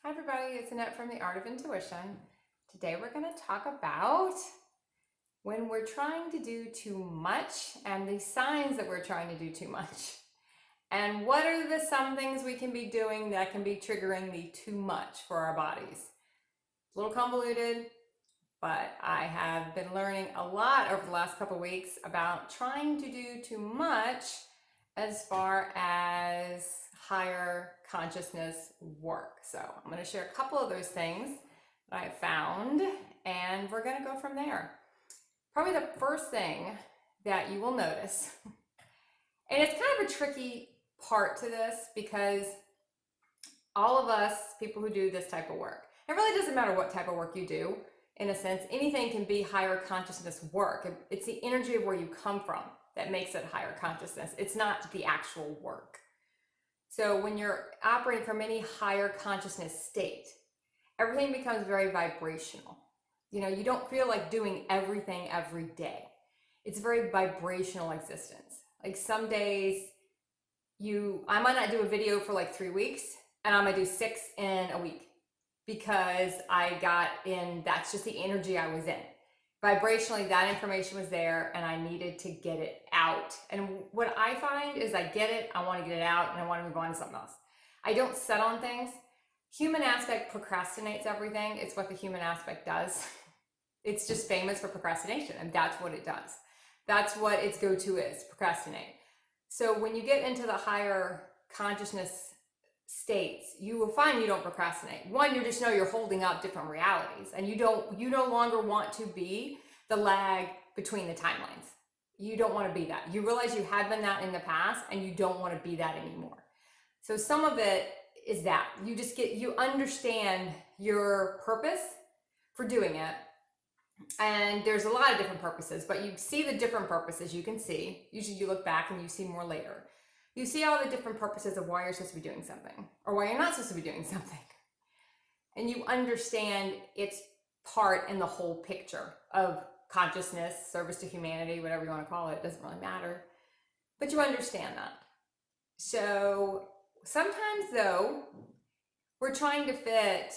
Hi everybody, it's Annette from The Art of Intuition. Today we're going to talk about when we're trying to do too much and the signs that we're trying to do too much. And what are some things we can be doing that can be triggering the too much for our bodies? It's a little convoluted, but I have been learning a lot over the last couple of weeks about trying to do too much as far as higher consciousness work. So I'm going to share a couple of those things that I found, and we're going to go from there. Probably the first thing that you will notice, and it's kind of a tricky part to this because all of us, people who do this type of work, it really doesn't matter what type of work you do. In a sense, anything can be higher consciousness work. It's the energy of where you come from that makes it higher consciousness. It's not the actual work. So when you're operating from any higher consciousness state, everything becomes very vibrational. You know, you don't feel like doing everything every day. It's a very vibrational existence. Like some days I might not do a video for like 3 weeks, and I might do 6 in a week because I got in, that's just the energy I was in. Vibrationally, that information was there and I needed to get it out. And what I find is I get it, I want to get it out, and I want to move on to something else. I don't set on things. Human aspect procrastinates everything. It's what the human aspect does. It's just famous for procrastination, and that's what it does. That's what its go-to is, procrastinate. So when you get into the higher consciousness states, you will find you don't procrastinate. One, you just know you're holding up different realities, and you no longer want to be the lag between the timelines. You don't want to be that. You realize you had been that in the past, and you don't want to be that anymore. So some of it is that you understand your purpose for doing it. And there's a lot of different purposes, but you see the different purposes you can see. Usually you look back and you see more later. You see all the different purposes of why you're supposed to be doing something or why you're not supposed to be doing something. And you understand its part in the whole picture of consciousness, service to humanity, whatever you want to call it, doesn't really matter. But you understand that. So sometimes though, we're trying to fit,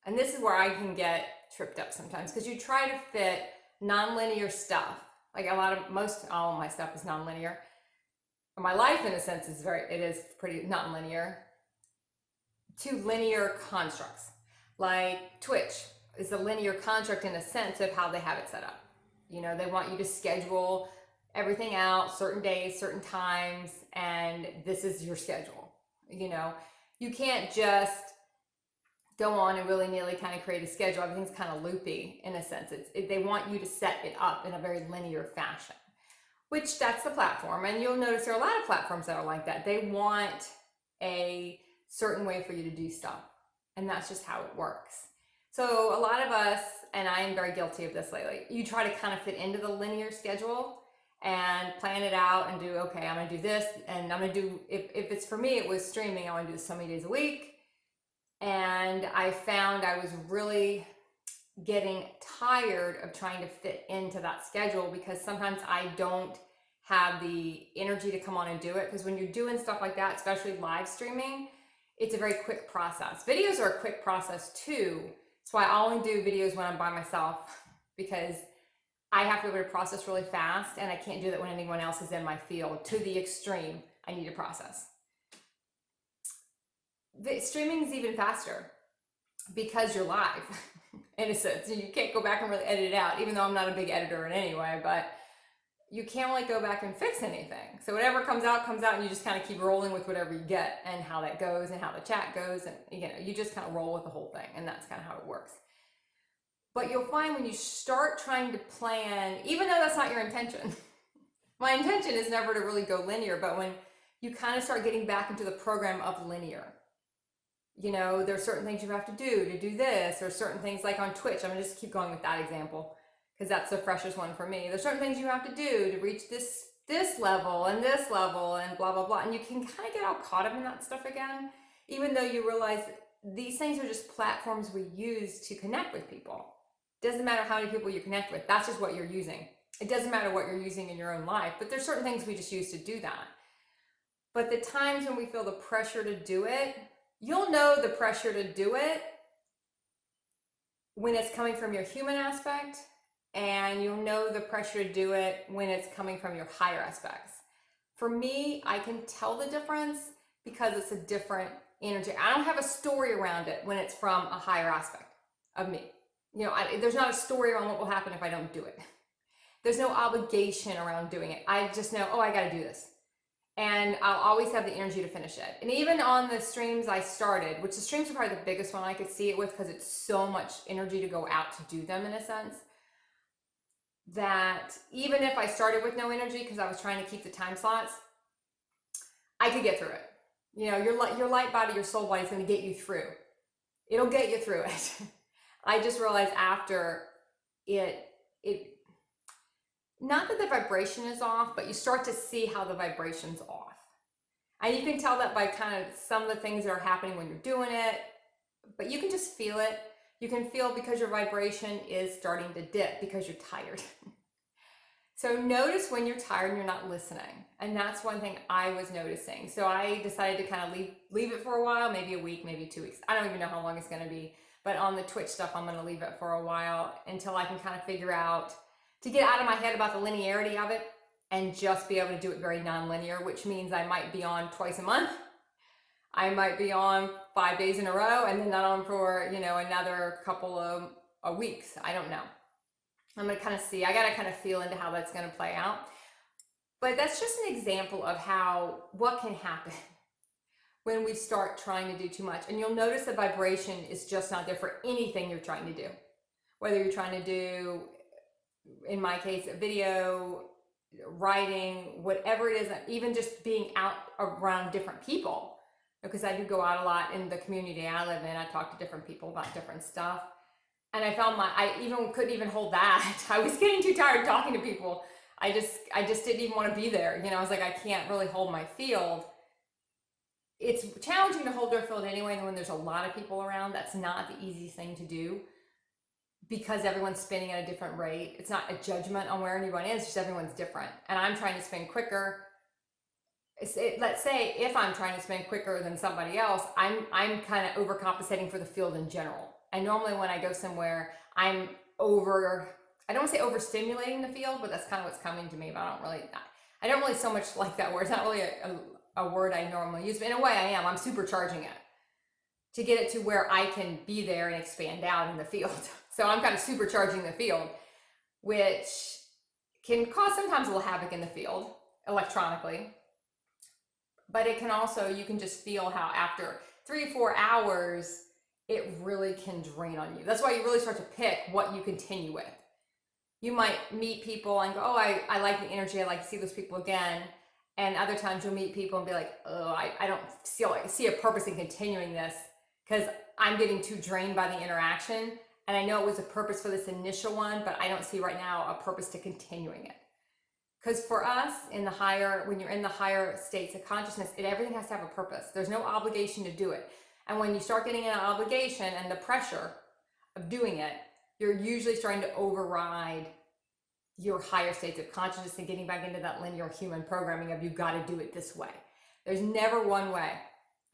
and this is where I can get tripped up sometimes, because you try to fit nonlinear stuff. Like all of my stuff is nonlinear. My life, in a sense, is pretty nonlinear to linear constructs. Like Twitch is a linear construct in a sense of how they have it set up. You know, they want you to schedule everything out, certain days, certain times, and this is your schedule. You know, you can't just go on and willy-nilly kind of create a schedule. Everything's kind of loopy in a sense. They want you to set it up in a very linear fashion, which that's the platform. And you'll notice there are a lot of platforms that are like that. They want a certain way for you to do stuff, and that's just how it works. So a lot of us, and I am very guilty of this lately, you try to kind of fit into the linear schedule and plan it out and do, okay, I'm gonna do this, and I'm gonna do, if it's for me, it was streaming, I wanna do this so many days a week. And I found I was really getting tired of trying to fit into that schedule because sometimes I don't have the energy to come on and do it. Because when you're doing stuff like that, especially live streaming, it's a very quick process. Videos are a quick process too. That's why I only do videos when I'm by myself, because I have to be able to process really fast, and I can't do that when anyone else is in my field to the extreme. I need to process. The streaming is even faster because you're live in a sense. You can't go back and really edit it out, even though I'm not a big editor in any way, but you can't really go back and fix anything. So whatever comes out, and you just kind of keep rolling with whatever you get and how that goes and how the chat goes. And you just kind of roll with the whole thing, and that's kind of how it works. But you'll find when you start trying to plan, even though that's not your intention, my intention is never to really go linear, but when you kind of start getting back into the program of linear, you know, there's certain things you have to do this, or certain things like on Twitch. I'm gonna just keep going with that example because that's the freshest one for me. There's certain things you have to do to reach this level and this level and blah, blah, blah. And you can kind of get all caught up in that stuff again, even though you realize these things are just platforms we use to connect with people. Doesn't matter how many people you connect with, that's just what you're using. It doesn't matter what you're using in your own life, but there's certain things we just use to do that. But the times when we feel the pressure to do it, You'll know the pressure to do it when it's coming from your human aspect, and you'll know the pressure to do it when it's coming from your higher aspects. For me, I can tell the difference because it's a different energy. I don't have a story around it when it's from a higher aspect of me. There's not a story around what will happen if I don't do it. There's no obligation around doing it. I just know, oh, I got to do this. And I'll always have the energy to finish it. And even on the streams I started, which the streams are probably the biggest one I could see it with because it's so much energy to go out to do them in a sense, that even if I started with no energy because I was trying to keep the time slots, I could get through it. Your light body, your soul body is going to get you through. It'll get you through it. I just realized after it not that the vibration is off, but you start to see how the vibration's off. And you can tell that by kind of some of the things that are happening when you're doing it, but you can just feel it. You can feel because your vibration is starting to dip because you're tired. So notice when you're tired and you're not listening. And that's one thing I was noticing. So I decided to kind of leave it for a while, maybe a week, maybe 2 weeks. I don't even know how long it's going to be. But on the Twitch stuff, I'm going to leave it for a while until I can kind of figure out, to get out of my head about the linearity of it and just be able to do it very non-linear, which means I might be on twice a month. I might be on 5 days in a row and then not on for, another couple of weeks. I don't know. I'm going to kind of see. I got to kind of feel into how that's going to play out. But that's just an example of what can happen when we start trying to do too much. And you'll notice the vibration is just not there for anything you're trying to do. Whether you're trying to do, in my case, a video, writing, whatever it is, even just being out around different people, because I do go out a lot in the community I live in. I talk to different people about different stuff. And I found I couldn't even hold that. I was getting too tired talking to people. I just didn't even want to be there. I was like, I can't really hold my field. It's challenging to hold their field anyway, and when there's a lot of people around, that's not the easiest thing to do, because everyone's spinning at a different rate. It's not a judgment on where anyone is, just everyone's different. And I'm trying to spin quicker. Let's say if I'm trying to spin quicker than somebody else, I'm kind of overcompensating for the field in general. And normally when I go somewhere, I don't want to say overstimulating the field, but that's kind of what's coming to me. But I don't really so much like that word. It's not really a word I normally use, but in a way I am. I'm supercharging it to get it to where I can be there and expand out in the field. So I'm kind of supercharging the field, which can cause sometimes a little havoc in the field electronically. But it can also, you can just feel how after 3 or 4 hours, it really can drain on you. That's why you really start to pick what you continue with. You might meet people and go, oh, I like the energy. I like to see those people again. And other times you'll meet people and be like, oh, I don't see a purpose in continuing this because I'm getting too drained by the interaction. And I know it was a purpose for this initial one, but I don't see right now a purpose to continuing it. Because for us, when you're in the higher states of consciousness, everything has to have a purpose. There's no obligation to do it. And when you start getting an obligation and the pressure of doing it, you're usually starting to override your higher states of consciousness and getting back into that linear human programming of you got to do it this way. There's never one way.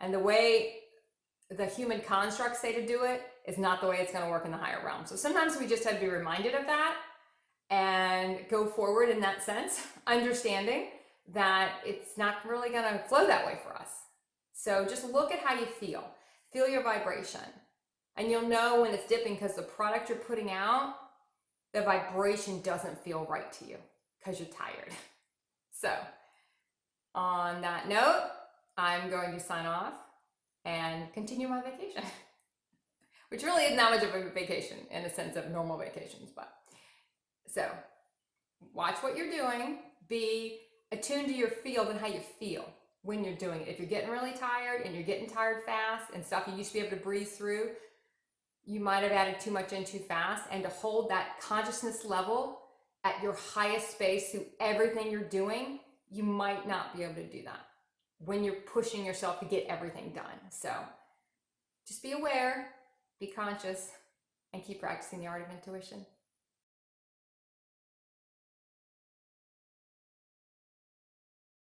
And the way the human constructs say to do it is not the way it's going to work in the higher realm. So sometimes we just have to be reminded of that and go forward in that sense, understanding that it's not really going to flow that way for us. So just look at how you feel. Feel your vibration. And you'll know when it's dipping because the product you're putting out, the vibration doesn't feel right to you because you're tired. So on that note, I'm going to sign off and continue my vacation, which really isn't that much of a vacation in the sense of normal vacations. But so watch what you're doing, be attuned to your field and how you feel when you're doing it. If you're getting really tired and you're getting tired fast and stuff you used to be able to breathe through, you might have added too much in too fast. And to hold that consciousness level at your highest space through everything you're doing, you might not be able to do that when you're pushing yourself to get everything done. So just be aware, be conscious, and keep practicing the art of intuition.